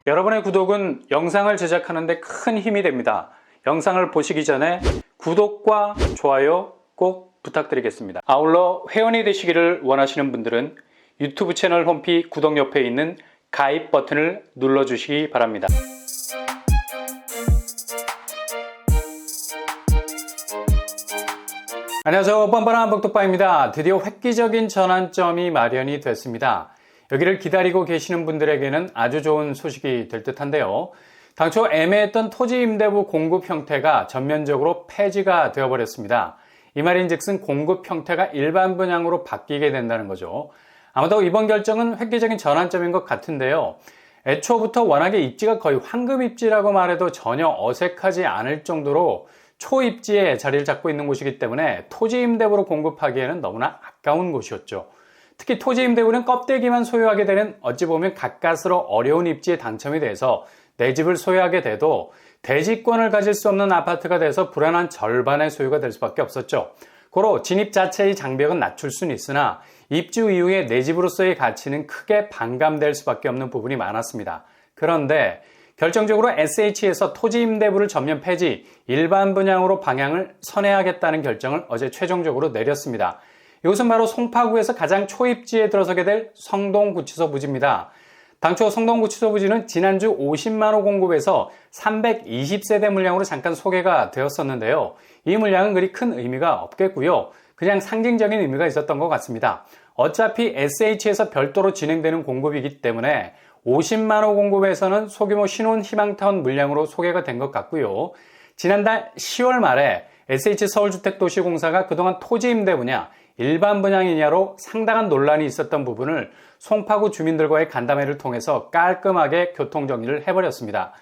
여러분의 구독은 영상을 제작하는 데 큰 힘이 됩니다. 영상을 보시기 전에 구독과 좋아요 꼭 부탁드리겠습니다. 아울러 회원이 되시기를 원하시는 분들은 유튜브 채널 홈피 구독 옆에 있는 가입 버튼을 눌러주시기 바랍니다. 안녕하세요. 뻔뻔한 복덕방입니다. 드디어 획기적인 전환점이 마련이 됐습니다. 여기를 기다리고 계시는 분들에게는 아주 좋은 소식이 될 듯한데요. 당초 애매했던 토지 임대부 공급 형태가 전면적으로 폐지가 되어버렸습니다. 이 말인즉슨 공급 형태가 일반 분양으로 바뀌게 된다는 거죠. 아마도 이번 결정은 획기적인 전환점인 것 같은데요. 애초부터 워낙에 입지가 거의 황금 입지라고 말해도 전혀 어색하지 않을 정도로 초입지에 자리를 잡고 있는 곳이기 때문에 토지 임대부로 공급하기에는 너무나 아까운 곳이었죠. 특히 토지 임대부는 껍데기만 소유하게 되는 어찌 보면 가까스로 어려운 입지에 당첨이 돼서 내 집을 소유하게 돼도 대지권을 가질 수 없는 아파트가 돼서 불안한 절반의 소유가 될 수밖에 없었죠. 고로 진입 자체의 장벽은 낮출 수는 있으나 입주 이후에 내 집으로서의 가치는 크게 반감될 수밖에 없는 부분이 많았습니다. 그런데 결정적으로 SH에서 토지 임대부를 전면 폐지, 일반 분양으로 방향을 선회하겠다는 결정을 어제 최종적으로 내렸습니다. 이것은 바로 송파구에서 가장 초입지에 들어서게 될 성동구치소 부지입니다. 당초 성동구치소 부지는 지난주 50만호 공급에서 320세대 물량으로 잠깐 소개가 되었었는데요. 이 물량은 그리 큰 의미가 없겠고요. 그냥 상징적인 의미가 있었던 것 같습니다. 어차피 SH에서 별도로 진행되는 공급이기 때문에 50만호 공급에서는 소규모 신혼희망타운 물량으로 소개가 된 것 같고요. 지난달 10월 말에 SH 서울주택도시공사가 그동안 토지 임대 분야, 일반 분양이냐로 상당한 논란이 있었던 부분을 송파구 주민들과의 간담회를 통해서 깔끔하게 교통정리를 해버렸습니다.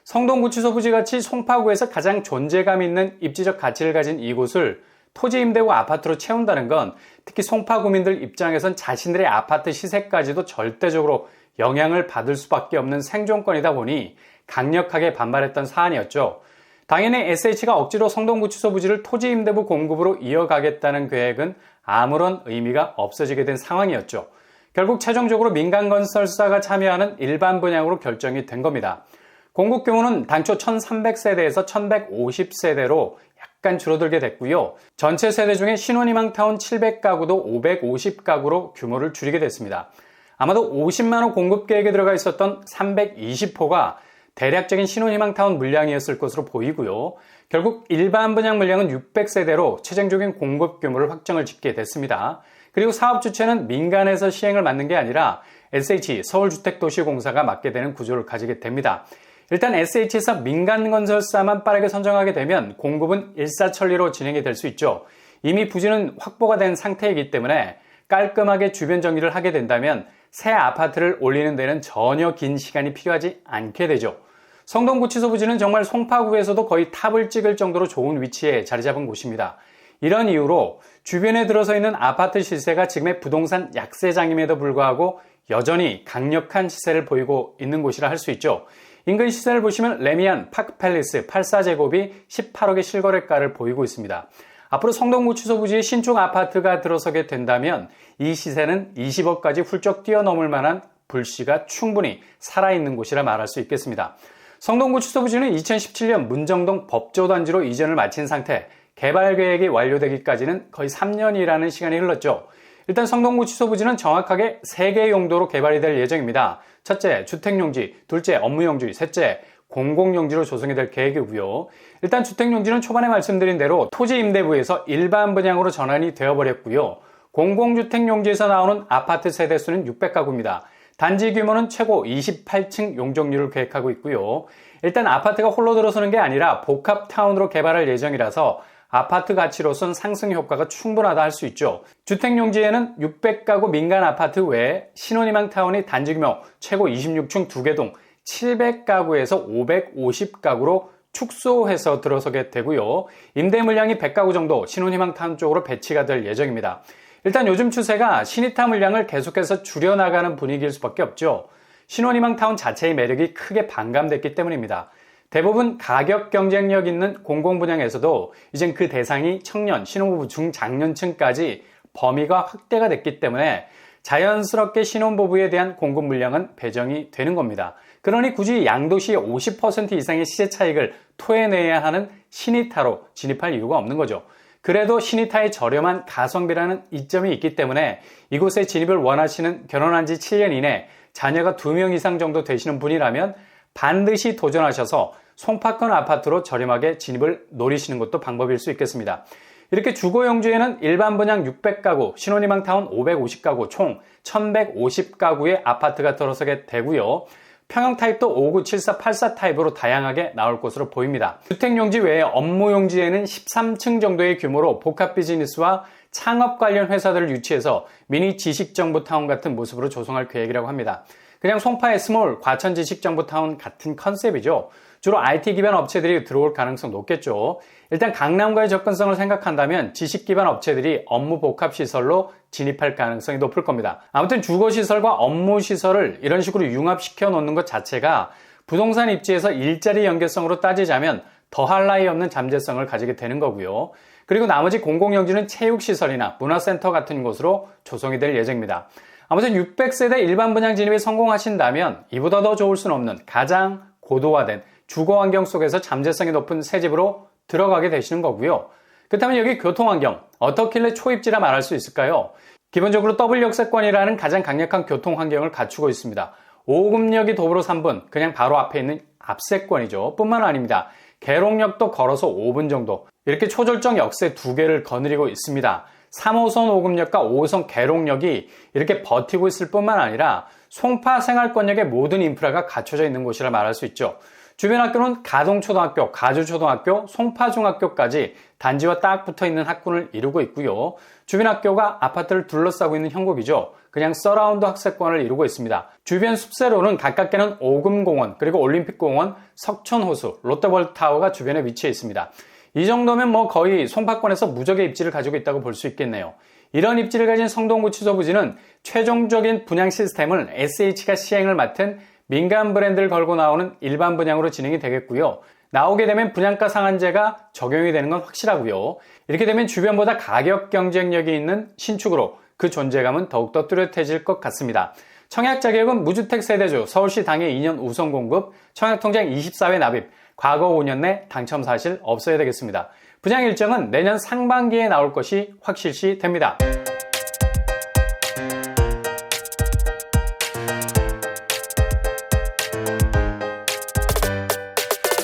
성동구치소 부지같이 송파구에서 가장 존재감 있는 입지적 가치를 가진 이곳을 토지 임대부 아파트로 채운다는 건 특히 송파구민들 입장에선 자신들의 아파트 시세까지도 절대적으로 영향을 받을 수밖에 없는 생존권이다 보니 강력하게 반발했던 사안이었죠. 당연히 SH가 억지로 성동구치소 부지를 토지 임대부 공급으로 이어가겠다는 계획은 아무런 의미가 없어지게 된 상황이었죠. 결국 최종적으로 민간건설사가 참여하는 일반 분양으로 결정이 된 겁니다. 공급 규모는 당초 1300세대에서 1150세대로 약간 줄어들게 됐고요. 전체 세대 중에 신혼희망타운 700가구도 550가구로 규모를 줄이게 됐습니다. 아마도 50만호 공급 계획에 들어가 있었던 320호가 대략적인 신혼희망타운 물량이었을 것으로 보이고요. 결국 일반 분양 물량은 600세대로 최종적인 공급 규모를 확정을 짓게 됐습니다. 그리고 사업 주체는 민간에서 시행을 맡는 게 아니라 SH 서울주택도시공사가 맡게 되는 구조를 가지게 됩니다. 일단 SH에서 민간 건설사만 빠르게 선정하게 되면 공급은 일사천리로 진행이 될 수 있죠. 이미 부지는 확보가 된 상태이기 때문에 깔끔하게 주변 정리를 하게 된다면 새 아파트를 올리는 데는 전혀 긴 시간이 필요하지 않게 되죠. 성동구치소 부지는 정말 송파구에서도 거의 탑을 찍을 정도로 좋은 위치에 자리 잡은 곳입니다. 이런 이유로 주변에 들어서 있는 아파트 시세가 지금의 부동산 약세장임에도 불구하고 여전히 강력한 시세를 보이고 있는 곳이라 할 수 있죠. 인근 시세를 보시면 레미안 파크팰리스 84제곱이 18억의 실거래가를 보이고 있습니다. 앞으로 성동구치소 부지의 신축 아파트가 들어서게 된다면 이 시세는 20억까지 훌쩍 뛰어넘을 만한 불씨가 충분히 살아있는 곳이라 말할 수 있겠습니다. 성동구치소 부지는 2017년 문정동 법조단지로 이전을 마친 상태, 개발 계획이 완료되기까지는 거의 3년이라는 시간이 흘렀죠. 일단 성동구치소 부지는 정확하게 3개의 용도로 개발이 될 예정입니다. 첫째, 주택용지, 둘째, 업무용지, 셋째, 공공용지로 조성이 될 계획이고요. 일단 주택용지는 초반에 말씀드린 대로 토지 임대부에서 일반 분양으로 전환이 되어버렸고요. 공공주택용지에서 나오는 아파트 세대수는 600가구입니다. 단지 규모는 최고 28층 용적률을 계획하고 있고요. 일단 아파트가 홀로 들어서는 게 아니라 복합타운으로 개발할 예정이라서 아파트 가치로선 상승 효과가 충분하다 할 수 있죠. 주택용지에는 600가구 민간 아파트 외에 신혼희망타운이 단지 규모 최고 26층 2개 동 700가구에서 550가구로 축소해서 들어서게 되고요. 임대 물량이 100가구 정도 신혼희망타운 쪽으로 배치가 될 예정입니다. 일단 요즘 추세가 신희타 물량을 계속해서 줄여나가는 분위기일 수밖에 없죠. 신혼희망타운 자체의 매력이 크게 반감됐기 때문입니다. 대부분 가격 경쟁력 있는 공공분양에서도 이젠 그 대상이 청년, 신혼부부, 중장년층까지 범위가 확대가 됐기 때문에 자연스럽게 신혼부부에 대한 공급 물량은 배정이 되는 겁니다. 그러니 굳이 양도시 50% 이상의 시세 차익을 토해내야 하는 신이타로 진입할 이유가 없는 거죠. 그래도 신이타의 저렴한 가성비라는 이점이 있기 때문에 이곳에 진입을 원하시는 결혼한 지 7년 이내 자녀가 2명 이상 정도 되시는 분이라면 반드시 도전하셔서 송파권 아파트로 저렴하게 진입을 노리시는 것도 방법일 수 있겠습니다. 이렇게 주거용지에는 일반 분양 600가구, 신혼희망 타운 550가구, 총 1150가구의 아파트가 들어서게 되고요. 평형 타입도 59, 74, 84 타입으로 다양하게 나올 것으로 보입니다. 주택용지 외에 업무용지에는 13층 정도의 규모로 복합 비즈니스와 창업 관련 회사들을 유치해서 미니 지식정보타운 같은 모습으로 조성할 계획이라고 합니다. 그냥 송파의 스몰 과천 지식정보타운 같은 컨셉이죠. 주로 IT 기반 업체들이 들어올 가능성 높겠죠. 일단 강남과의 접근성을 생각한다면 지식 기반 업체들이 업무 복합 시설로 진입할 가능성이 높을 겁니다. 아무튼 주거 시설과 업무 시설을 이런 식으로 융합시켜 놓는 것 자체가 부동산 입지에서 일자리 연계성으로 따지자면 더할 나위 없는 잠재성을 가지게 되는 거고요. 그리고 나머지 공공용지는 체육시설이나 문화센터 같은 곳으로 조성이 될 예정입니다. 아무튼 600세대 일반 분양 진입에 성공하신다면 이보다 더 좋을 수는 없는 가장 고도화된 주거 환경 속에서 잠재성이 높은 새 집으로 들어가게 되시는 거고요. 그렇다면 여기 교통환경 어떻길래 초입지라 말할 수 있을까요? 기본적으로 더블 역세권이라는 가장 강력한 교통환경을 갖추고 있습니다. 5금역이 도보로 3분, 그냥 바로 앞에 있는 앞세권이죠. 뿐만 아닙니다. 계룡역도 걸어서 5분 정도, 이렇게 초절정 역세 2개를 거느리고 있습니다. 3호선 5금역과 5호선 계룡역이 이렇게 버티고 있을 뿐만 아니라 송파 생활권역의 모든 인프라가 갖춰져 있는 곳이라 말할 수 있죠. 주변 학교는 가동초등학교, 가주초등학교, 송파중학교까지 단지와 딱 붙어있는 학군을 이루고 있고요. 주변 학교가 아파트를 둘러싸고 있는 형국이죠. 그냥 서라운드 학세권을 이루고 있습니다. 주변 숲세로는 가깝게는 오금공원, 그리고 올림픽공원, 석천호수, 롯데월드타워가 주변에 위치해 있습니다. 이 정도면 뭐 거의 송파권에서 무적의 입지를 가지고 있다고 볼 수 있겠네요. 이런 입지를 가진 성동구치소 부지는 최종적인 분양 시스템을 SH가 시행을 맡은 민간 브랜드를 걸고 나오는 일반 분양으로 진행이 되겠고요. 나오게 되면 분양가 상한제가 적용이 되는 건 확실하고요. 이렇게 되면 주변보다 가격 경쟁력이 있는 신축으로 그 존재감은 더욱더 뚜렷해질 것 같습니다. 청약 자격은 무주택 세대주, 서울시 당해 2년 우선 공급, 청약통장 24회 납입, 과거 5년 내 당첨 사실 없어야 되겠습니다. 분양 일정은 내년 상반기에 나올 것이 확실시 됩니다.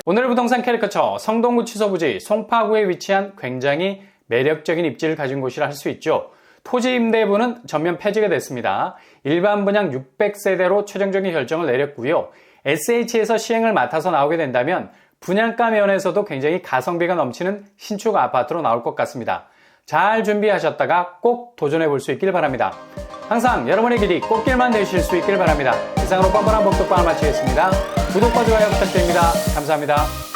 오늘의 부동산 캐리커처 성동구치소 부지 송파구에 위치한 굉장히 매력적인 입지를 가진 곳이라 할 수 있죠. 토지 임대부는 전면 폐지가 됐습니다. 일반 분양 600세대로 최종적인 결정을 내렸고요. SH에서 시행을 맡아서 나오게 된다면 분양가 면에서도 굉장히 가성비가 넘치는 신축 아파트로 나올 것 같습니다. 잘 준비하셨다가 꼭 도전해 볼 수 있길 바랍니다. 항상 여러분의 길이 꽃길만 되실 수 있길 바랍니다. 이상으로 뻔뻔한 복덕방을 마치겠습니다. 구독과 좋아요 부탁드립니다. 감사합니다.